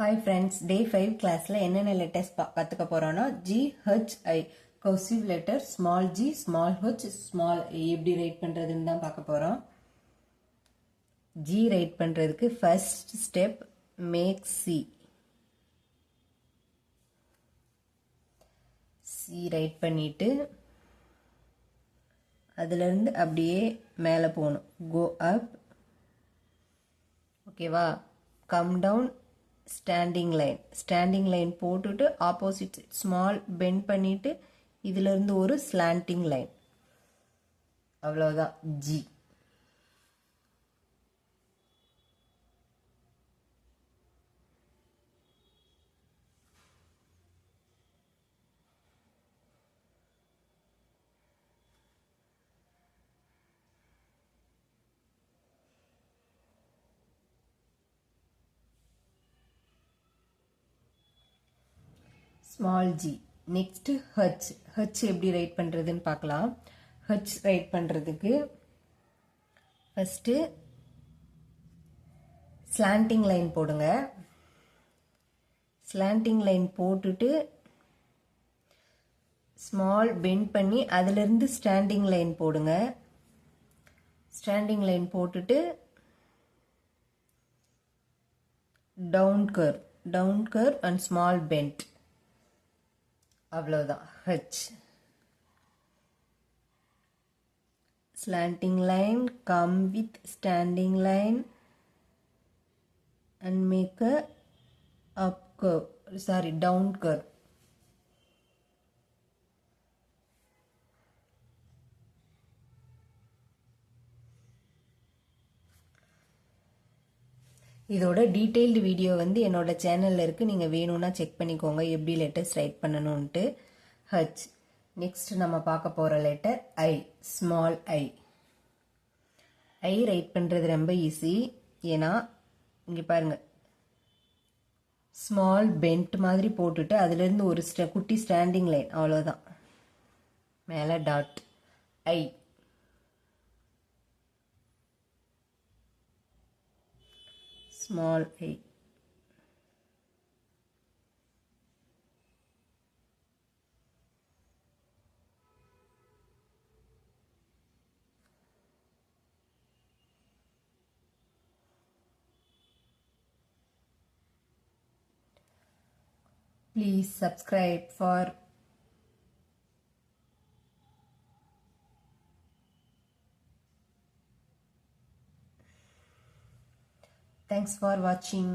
Hi friends, day 5 classல என்னென்ன letters கத்துக்க போறோம்னா GHI cursive letter small g small h small I எப்படி write பண்றதுன்னு தான் பார்க்க போறோம். G ரைட் பண்றதுக்கு first step make C. C right பண்ணிட்டு அதில இருந்து அப்படியே மேலே போணும். Go up. ஓகேவா? Come down. ஸ்டாண்டிங் லைன் போட்டுட்டு ஆப்போசிட் ஸ்மால் பெண்ட் பண்ணிட்டு இதுல இருந்து ஒரு ஸ்லாண்டிங் லைன். அவ்வளவுதான் G. small g. next h. h எப்படி ரைட் பண்றதுன்னு பார்க்கலாம். h ரைட் பண்றதுக்கு first slanting லைன் போடுங்க. slanting லைன் போட்டுட்டு ஸ்மால் பெண்ட் பண்ணி அதில இருந்து ஸ்டாண்டிங் லைன் போடுங்க. ஸ்டாண்டிங் லைன் போட்டுட்டு down curve and small bend. அவ்வளவுதான் H. Slanting line come with standing line and make a down curve. இதோட டீடைல்டு வீடியோ வந்து என்னோட சேனல்ல இருக்கு. நீங்க வேணும்னா செக் பண்ணிக்கோங்க எப்படி லெட்டர்ஸ் ரைட் பண்ணணும்ட்டு. H. நெக்ஸ்ட் நம்ம பார்க்க போற letter I. Small I. I right பண்றது ரொம்ப ஈஸி. ஏன்னா இங்க பாருங்க ஸ்மால் பெண்ட் மாதிரி போட்டுட்டு அதுல இருந்து ஒரு குட்டி ஸ்டாண்டிங் லைன். அவ்வளவுதான். மேல dot. I. small I. Please subscribe for Thanks for watching.